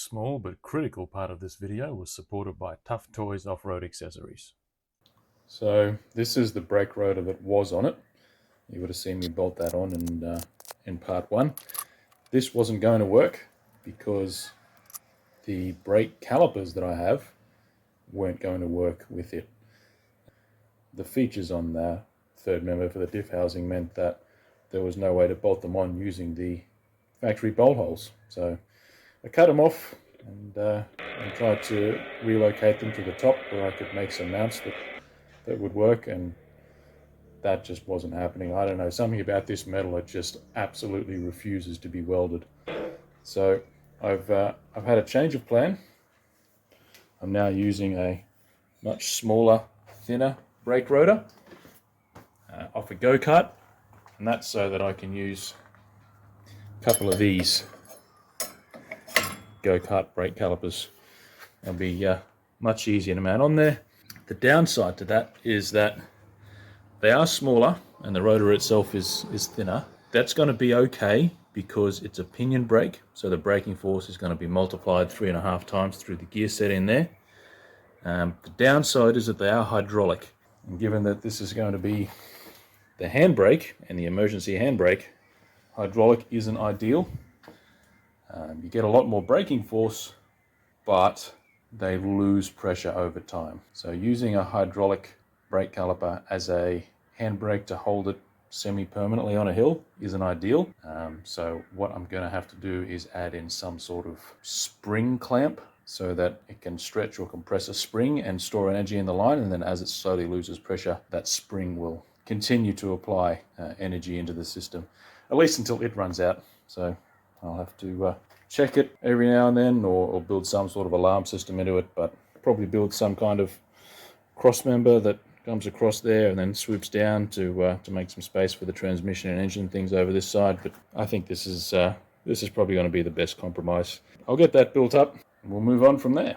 small but critical part of this video was supported by Tough Toys off-road accessories. So this is the brake rotor that was on it. You would have seen me bolt that on in part one. This wasn't going to work because the brake calipers that I have weren't going to work with it. The features on the third member for the diff housing meant that there was no way to bolt them on using the factory bolt holes. So I cut them off and tried to relocate them to the top where I could make some mounts that would work, and that just wasn't happening. I don't know, something about this metal, it just absolutely refuses to be welded. So I've had a change of plan. I'm now using a much smaller, thinner brake rotor off a go-kart, and that's so that I can use a couple of these go-kart brake calipers. It'll be much easier to mount on there. The downside to that is that they are smaller and the rotor itself is thinner. That's going to be okay because it's a pinion brake, so the braking force is going to be multiplied 3.5 times through the gear set in there. The downside is that they are hydraulic, and given that this is going to be the handbrake and the emergency handbrake, hydraulic isn't ideal. You get a lot more braking force, but they lose pressure over time. So using a hydraulic brake caliper as a handbrake to hold it semi-permanently on a hill isn't ideal. So what I'm going to have to do is add in some sort of spring clamp so that it can stretch or compress a spring and store energy in the line, and then as it slowly loses pressure, that spring will continue to apply energy into the system, at least until it runs out. So I'll have to check it every now and then, or build some sort of alarm system into it, but probably build some kind of cross member that comes across there and then swoops down to make some space for the transmission and engine things over this side. But I think this is probably going to be the best compromise. I'll get that built up and we'll move on from there.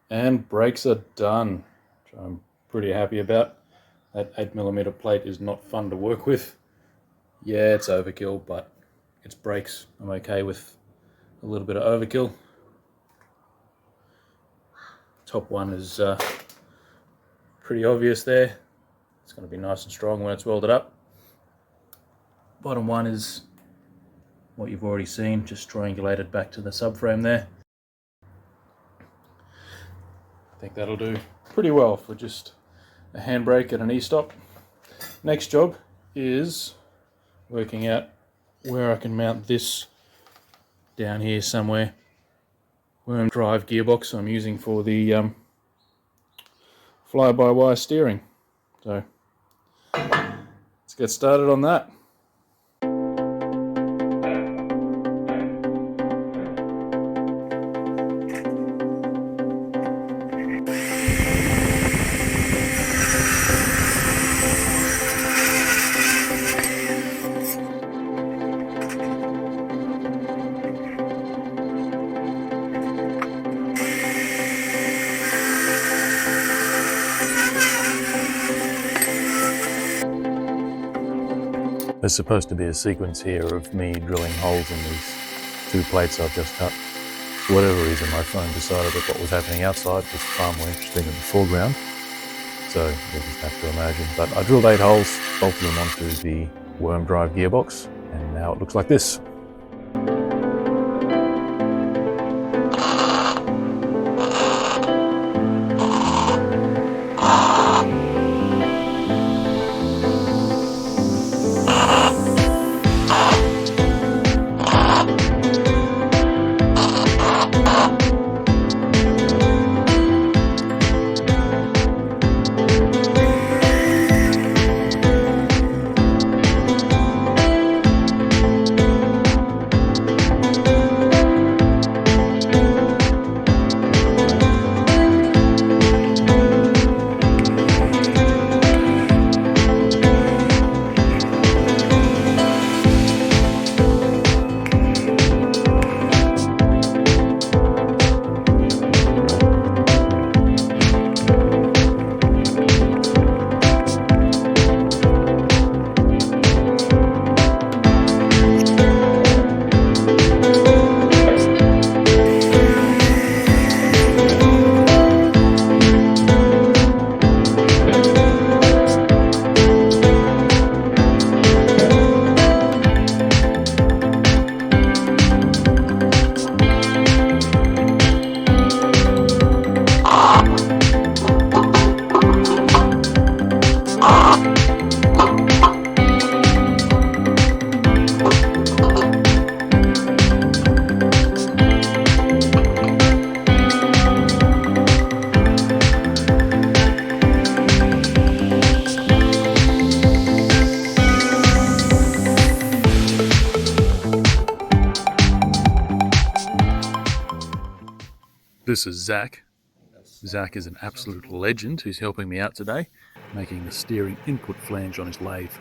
And brakes are done, which I'm pretty happy about. That 8mm plate is not fun to work with. Yeah, it's overkill, but it's brakes. I'm okay with a little bit of overkill. Top one is pretty obvious there. It's going to be nice and strong when it's welded up. Bottom one is what you've already seen, just triangulated back to the subframe there. I think that'll do pretty well for just a handbrake and an e-stop. Next job is working out where I can mount this down here somewhere. Worm drive gearbox I'm using for the fly-by-wire steering. So let's get started on that. There's supposed to be a sequence here of me drilling holes in these two plates I've just cut. For whatever reason, my phone decided that what was happening outside was far more interesting in the foreground. So you'll just have to imagine. But I drilled 8 holes, bolted them onto the worm drive gearbox, and now it looks like this. This is Zach. Zach is an absolute legend who's helping me out today, making the steering input flange on his lathe.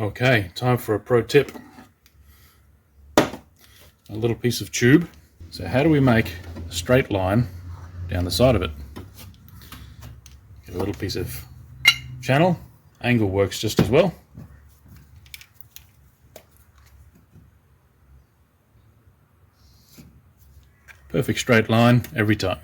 Okay, time for a pro tip. A little piece of tube. So how do we make a straight line down the side of it? Get a little piece of channel. Angle works just as well. Perfect straight line every time.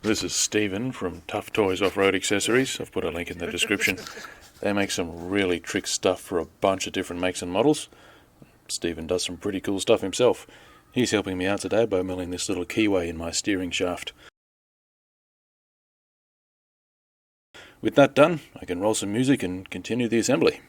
This is Stephen from Tough Toys Off-Road Accessories. I've put a link in the description. They make some really trick stuff for a bunch of different makes and models. Stephen does some pretty cool stuff himself. He's helping me out today by milling this little keyway in my steering shaft. With that done, I can roll some music and continue the assembly.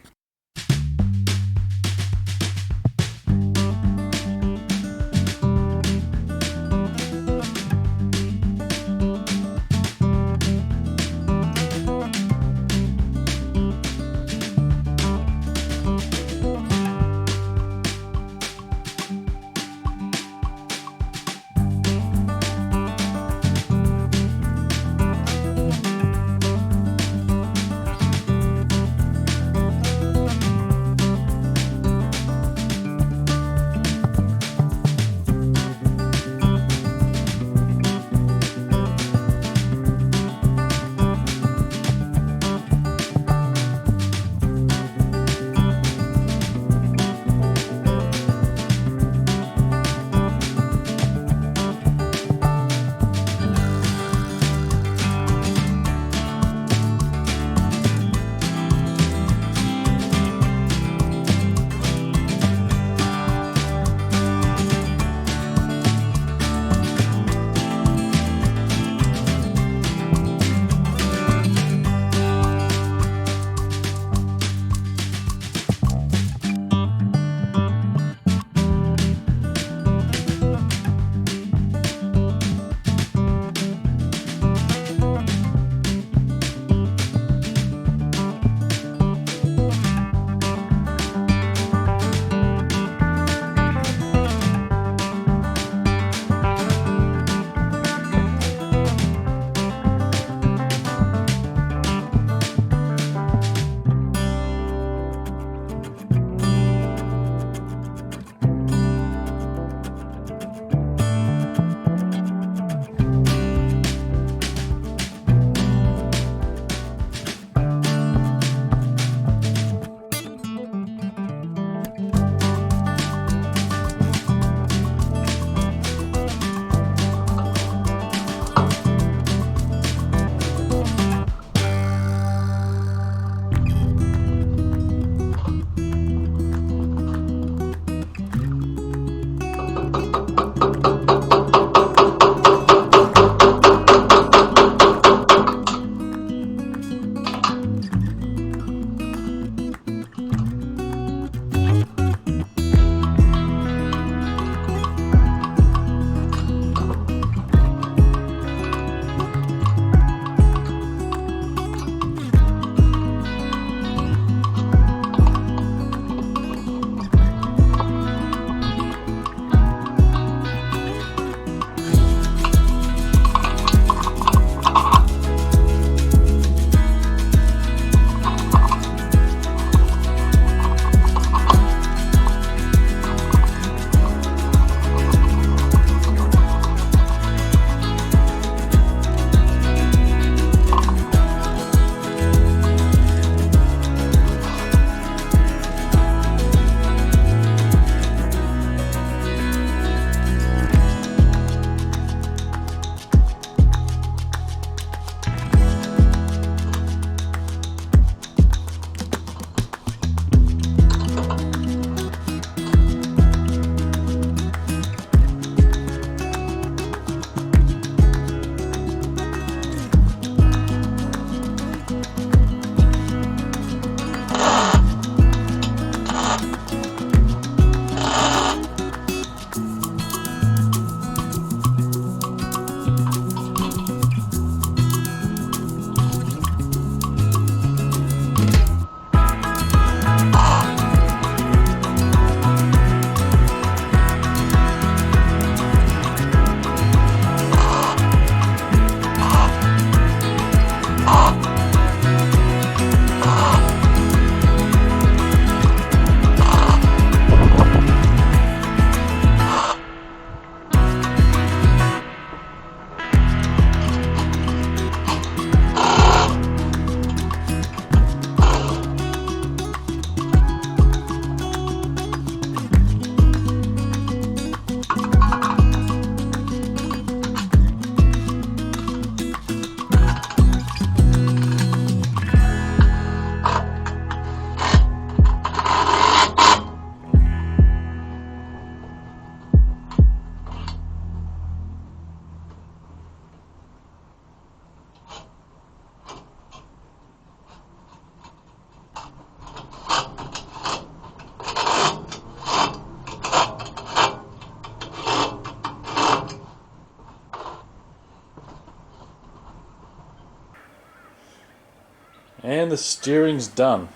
And the steering's done.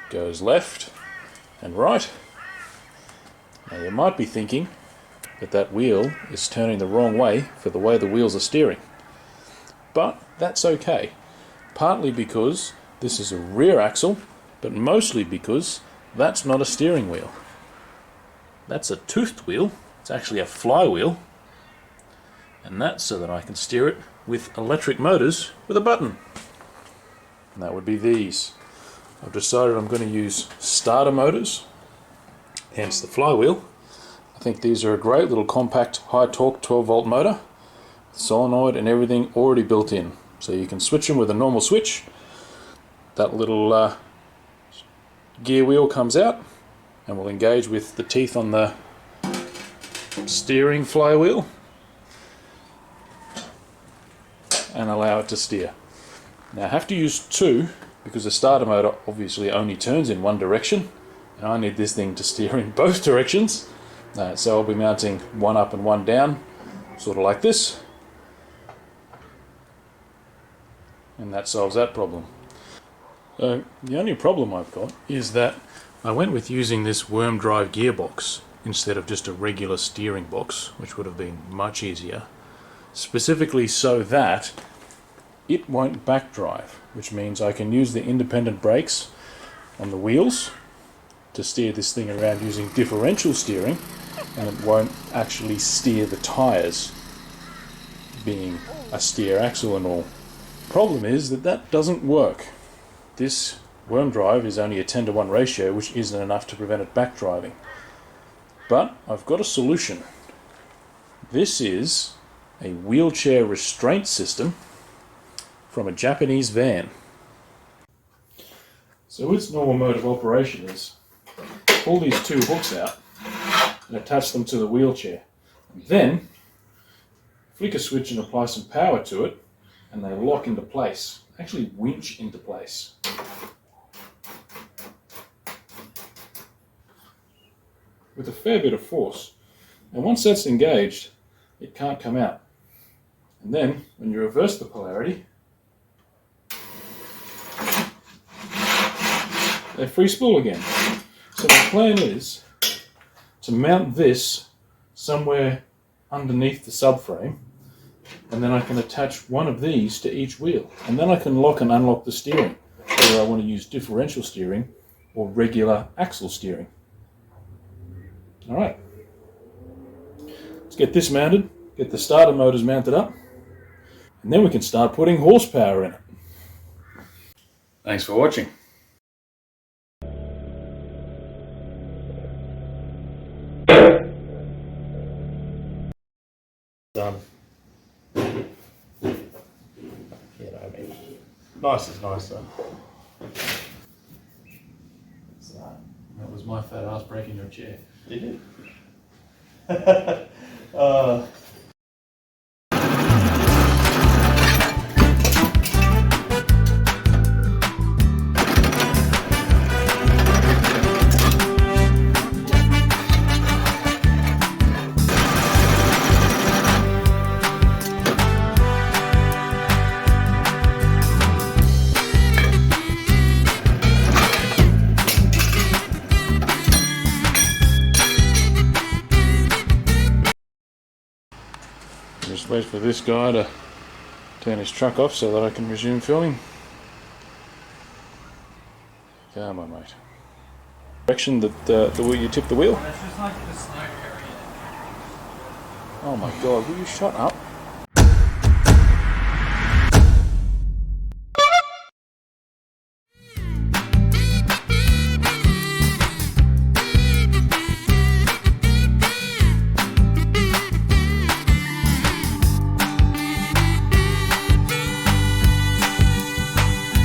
Goes left and right. Now you might be thinking that that wheel is turning the wrong way for the way the wheels are steering. But that's okay. Partly because this is a rear axle, but mostly because that's not a steering wheel. That's a toothed wheel. It's actually a flywheel. And that's so that I can steer it with electric motors with a button. And that would be these. I've decided I'm going to use starter motors, hence the flywheel. I think these are a great little compact high torque 12 volt motor, solenoid and everything already built in. So you can switch them with a normal switch. That little gear wheel comes out and will engage with the teeth on the steering flywheel and allow it to steer. Now I have to use two because the starter motor obviously only turns in one direction and I need this thing to steer in both directions. So I'll be mounting one up and one down, sort of like this, and that solves that problem. So the only problem I've got is that I went with using this worm drive gearbox instead of just a regular steering box, which would have been much easier, specifically so that it won't back drive, which means I can use the independent brakes on the wheels to steer this thing around using differential steering, and it won't actually steer the tyres, being a steer axle and all. Problem is that that doesn't work. This worm drive is only a 10:1 ratio, which isn't enough to prevent it back driving. But I've got a solution. This is a wheelchair restraint system from a Japanese van. So its normal mode of operation is pull these two hooks out and attach them to the wheelchair. And then flick a switch and apply some power to it and they lock into place, actually winch into place. With a fair bit of force. And once that's engaged, it can't come out. And then when you reverse the polarity, they free spool again. So my plan is to mount this somewhere underneath the subframe, and then I can attach one of these to each wheel, and then I can lock and unlock the steering, whether I want to use differential steering or regular axle steering. Alright, let's get this mounted, get the starter motors mounted up, and then we can start putting horsepower in it. Thanks for watching. Done. You know, I mean, nice is nice though. So, that was my fat ass breaking your chair. Did it? Just wait for this guy to turn his truck off so that I can resume filming. Come on, mate. Direction that the way you tip the wheel. This is like the snow area. Oh my god, will you shut up?